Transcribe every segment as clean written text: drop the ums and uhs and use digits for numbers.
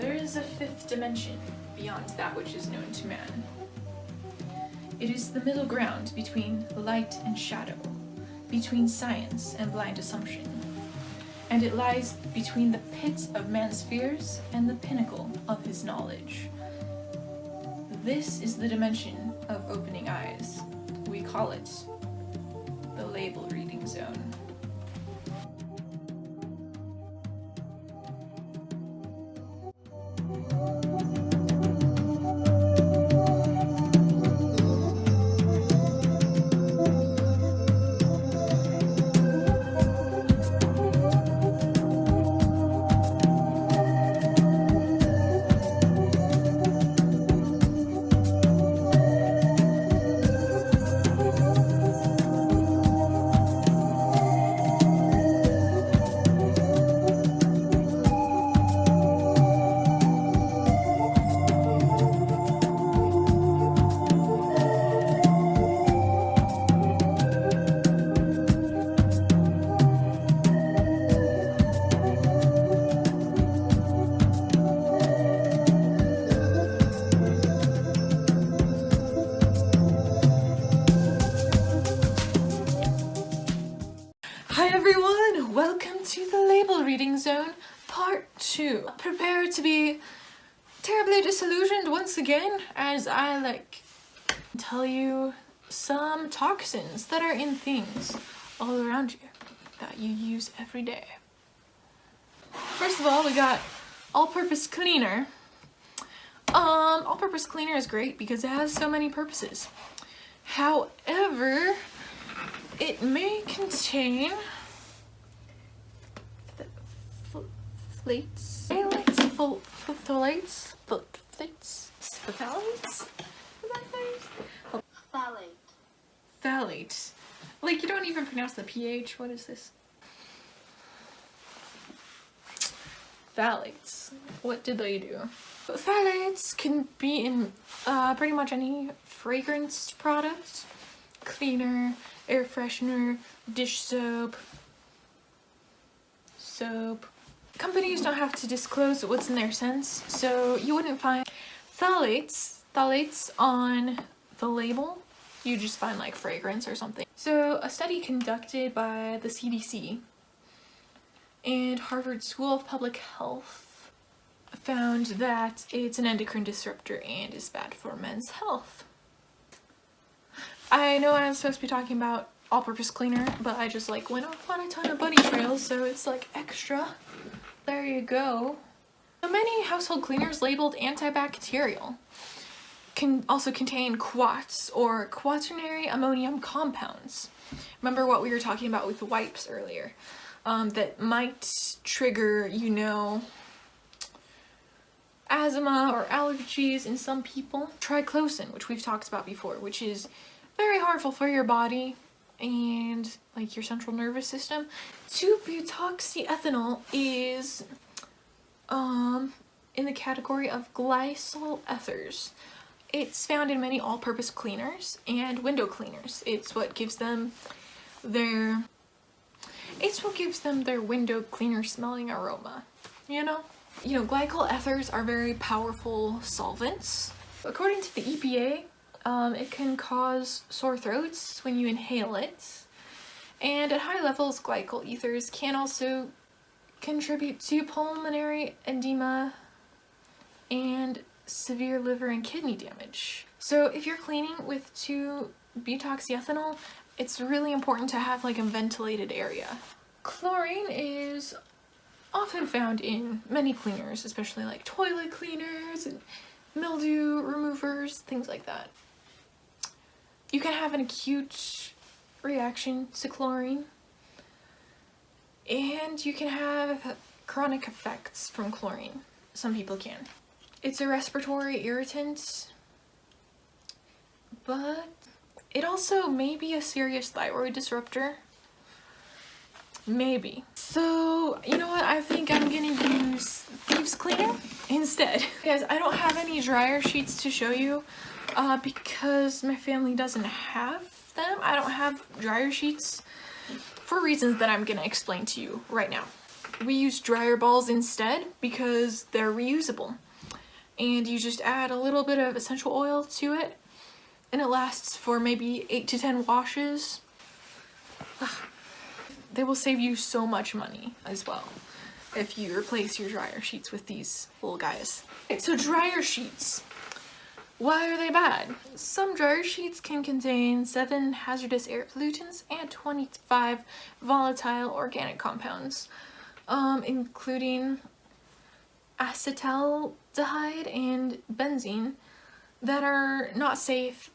There is a fifth dimension beyond that which is known to man. It is the middle ground between light and shadow, between science and blind assumption, and it lies between the pit of man's fears and the pinnacle of his knowledge. This is the dimension of opening eyes. We call it the label reading zone. Hi everyone! Welcome to the label reading zone, part 2. Prepare to be terribly disillusioned once again as I tell you some toxins that are in things all around you that you use every day. First of all, we got all-purpose cleaner. All-purpose cleaner is great because it has so many purposes. However, it may contain phthalates. Like, you don't even pronounce the PH. What is this? Phthalates. What did they do? Phthalates can be in pretty much any fragrance product, cleaner, air freshener, dish soap. Companies don't have to disclose what's in their scents, so you wouldn't find phthalates on the label. You just find like fragrance or something. So a study conducted by the CDC and Harvard School of Public Health found that it's an endocrine disruptor and is bad for men's health. I know I'm supposed to be talking about all-purpose cleaner, but I just went off on a ton of bunny trails, so it's extra. There you go. So many household cleaners labeled antibacterial can also contain quats or quaternary ammonium compounds. Remember what we were talking about with the wipes earlier, that might trigger, asthma or allergies in some people. Triclosan, which we've talked about before, which is very harmful for your body and your central nervous system. 2-butoxyethanol is in the category of glycol ethers. It's found in many all-purpose cleaners and window cleaners. It's what gives them their window cleaner smelling aroma, glycol ethers are very powerful solvents. According to the EPA, it can cause sore throats when you inhale it, and at high levels, glycol ethers can also contribute to pulmonary edema and severe liver and kidney damage. So if you're cleaning with 2-butoxyethanol, it's really important to have a ventilated area. Chlorine is often found in many cleaners, especially toilet cleaners and mildew removers, things like that. You can have an acute reaction to chlorine, and you can have chronic effects from chlorine. Some people can. It's a respiratory irritant, but it also may be a serious thyroid disruptor. Maybe. So, you know what? I think I'm gonna use Thieves Cleaner instead. Guys, I don't have any dryer sheets to show you because my family doesn't have them. I don't have dryer sheets for reasons that I'm gonna explain to you right now. We use dryer balls instead because they're reusable. And you just add a little bit of essential oil to it, and it lasts for maybe 8 to 10 washes. They will save you so much money as well if you replace your dryer sheets with these little guys. Okay, so dryer sheets. Why are they bad? Some dryer sheets can contain 7 hazardous air pollutants and 25 volatile organic compounds, including acetaldehyde and benzene, that are not safe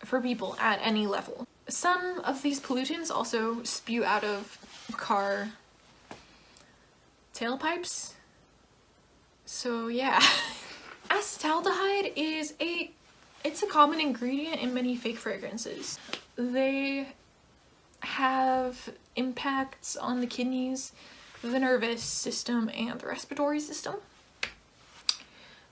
for people at any level. Some of these pollutants also spew out of car tailpipes. So yeah. Acetaldehyde is it's a common ingredient in many fake fragrances. They have impacts on the kidneys, the nervous system, and the respiratory system.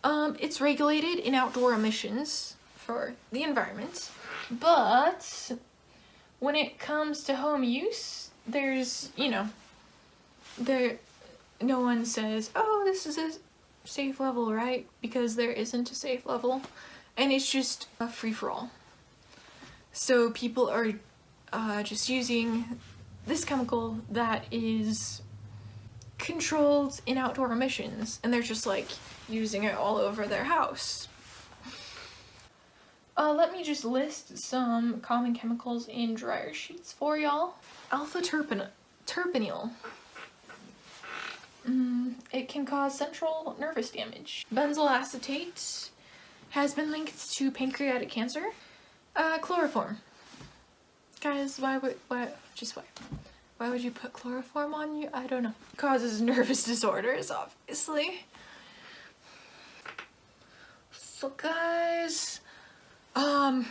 It's regulated in outdoor emissions for the environment, but when it comes to home use, there's, no one says, oh, this is a safe level, right? Because there isn't a safe level, and it's just a free-for-all. So people are just using this chemical that is controlled in outdoor emissions, and they're just like using it all over their house. Let me just list some common chemicals in dryer sheets for y'all. Alpha-terpineol. It can cause central nervous damage. Benzyl acetate has been linked to pancreatic cancer. Chloroform. Guys, why would you put chloroform on you? I don't know. Causes nervous disorders, obviously. So guys,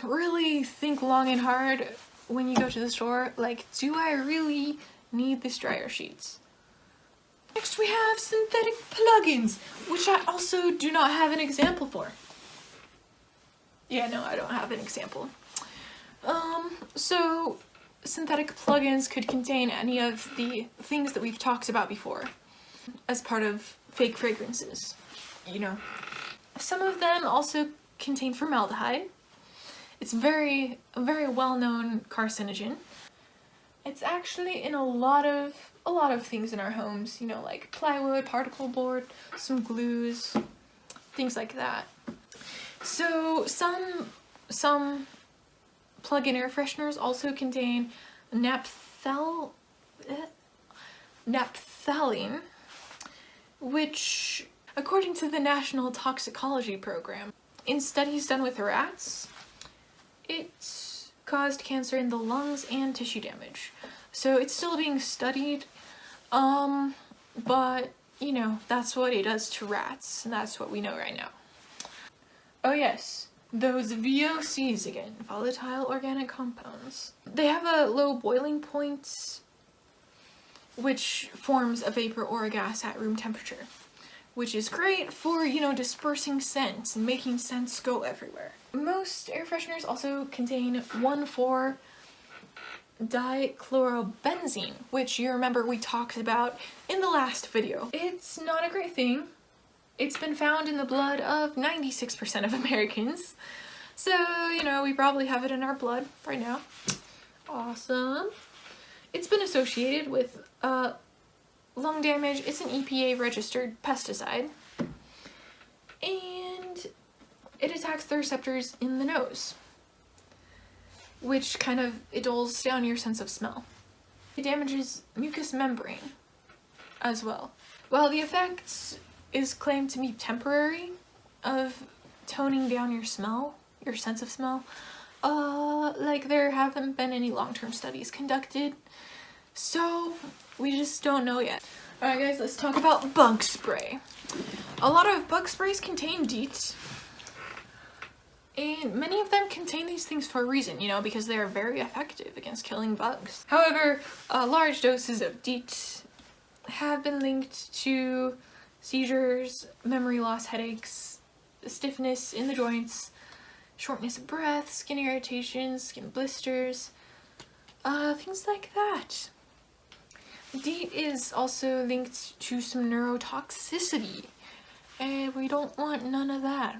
really think long and hard when you go to the store, like, do I really need these dryer sheets? Next we have synthetic plugins, which I also do not have an example for. Yeah, no, I don't have an example. So synthetic plugins could contain any of the things that we've talked about before as part of fake fragrances, Some of them also contain formaldehyde. It's a very well-known carcinogen. It's actually in a lot of things in our homes, like plywood, particle board, some glues, things like that. So some plug-in air fresheners also contain naphthalene, which, according to the National Toxicology Program, in studies done with rats, it caused cancer in the lungs and tissue damage. So it's still being studied, but that's what it does to rats, and that's what we know right now. Oh yes, those VOCs again, volatile organic compounds. They have a low boiling point, which forms a vapor or a gas at room temperature, which is great for, dispersing scents and making scents go everywhere. Most air fresheners also contain 1,4-dichlorobenzene, which you remember we talked about in the last video. It's not a great thing. It's been found in the blood of 96% of Americans. So, we probably have it in our blood right now. Awesome. It's been associated with lung damage. It's an EPA registered pesticide. And it attacks the receptors in the nose, which it dulls down your sense of smell. It damages mucous membrane as well. While the effects is claimed to be temporary of toning down your smell, your sense of smell, there haven't been any long-term studies conducted, so we just don't know yet. Alright guys, let's talk about bug spray. A lot of bug sprays contain DEET, and many of them contain these things for a reason, because they are very effective against killing bugs. However, large doses of DEET have been linked to seizures, memory loss, headaches, stiffness in the joints, shortness of breath, skin irritations, skin blisters, things like that. DEET is also linked to some neurotoxicity, and we don't want none of that.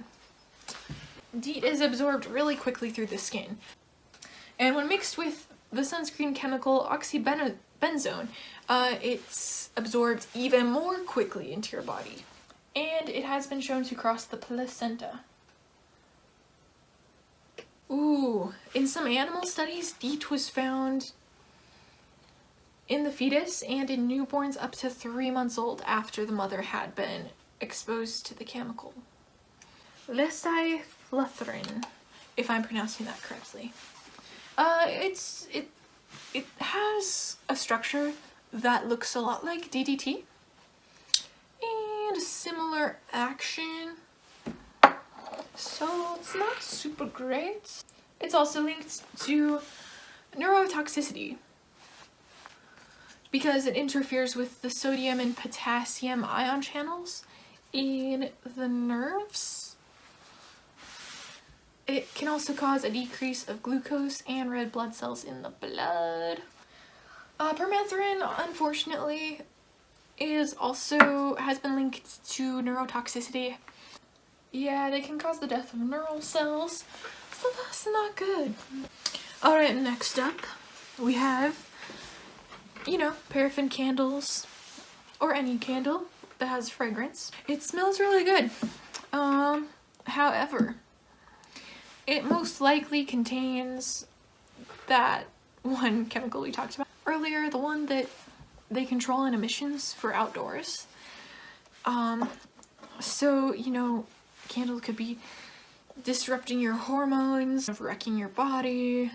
DEET is absorbed really quickly through the skin, and when mixed with the sunscreen chemical oxybenzone, it's absorbed even more quickly into your body, and it has been shown to cross the placenta. Ooh, in some animal studies, DEET was found in the fetus and in newborns up to 3 months old after the mother had been exposed to the chemical. Lesiflutrin, if I'm pronouncing that correctly. It has a structure that looks a lot like DDT and a similar action, so it's not super great. It's also linked to neurotoxicity because it interferes with the sodium and potassium ion channels in the nerves. It can also cause a decrease of glucose and red blood cells in the blood. Permethrin, unfortunately, has been linked to neurotoxicity. Yeah, they can cause the death of neural cells, so that's not good. Alright, next up, we have, paraffin candles, or any candle that has fragrance. It smells really good. However, it most likely contains that one chemical we talked about earlier, the one that they control in emissions for outdoors. So, candle could be disrupting your hormones, wrecking your body,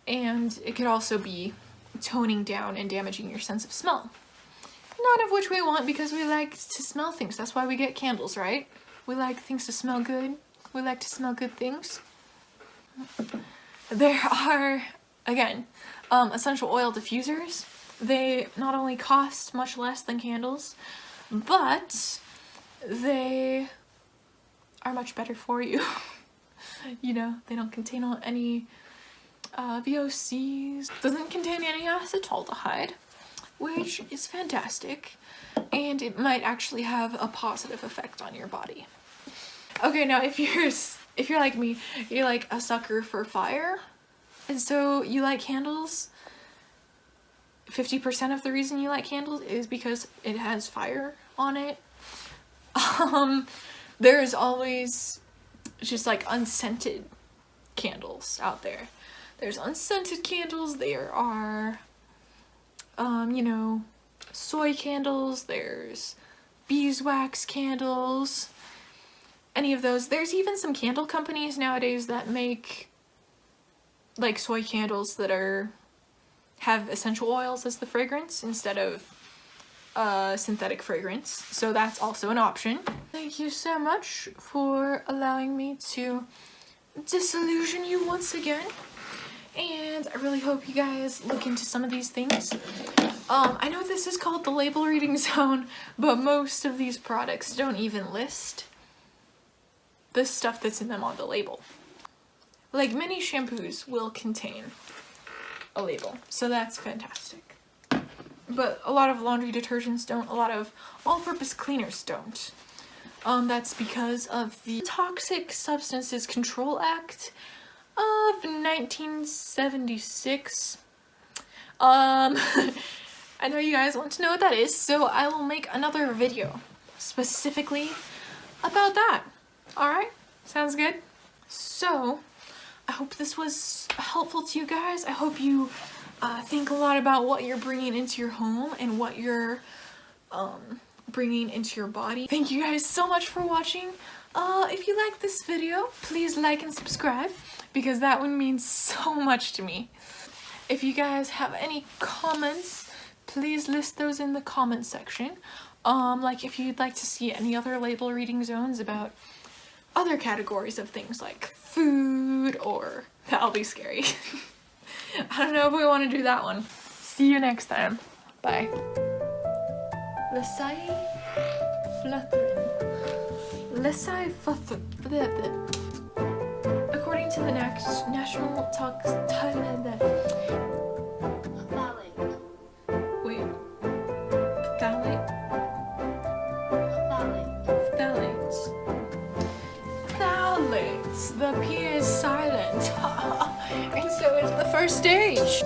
and it could also be toning down and damaging your sense of smell. None of which we want because we like to smell things. That's why we get candles, right? We like things to smell good. We like to smell good things. There are, again, essential oil diffusers. They not only cost much less than candles, but they are much better for you. They don't contain any VOCs, doesn't contain any acetaldehyde, which is fantastic, and it might actually have a positive effect on your body. Okay, now if you're like me, you're like a sucker for fire, and so you like candles. 50% of the reason you like candles is because it has fire on it. There's always just like unscented candles out there. There's unscented candles, there are soy candles, there's beeswax candles, any of those. There's even some candle companies nowadays that make like soy candles that have essential oils as the fragrance instead of synthetic fragrance, so that's also an option. Thank you so much for allowing me to disillusion you once again, and I really hope you guys look into some of these things. I know this is called the label reading zone, but most of these products don't even list the stuff that's in them on the label. Like, many shampoos will contain a label, so that's fantastic. But a lot of laundry detergents don't, a lot of all-purpose cleaners don't. That's because of the Toxic Substances Control Act of 1976. I know you guys want to know what that is, so I will make another video specifically about that. Alright? Sounds good? So, I hope this was helpful to you guys. I hope you think a lot about what you're bringing into your home and what you're bringing into your body. Thank you guys so much for watching. If you like this video, please like and subscribe because that one means so much to me. If you guys have any comments, please list those in the comment section. Like if you'd like to see any other label reading zones about other categories of things like food, or that'll be scary. I don't know if we want to do that one. See you next time. Bye. According to the National Wait. The P is silent. And so is the first stage.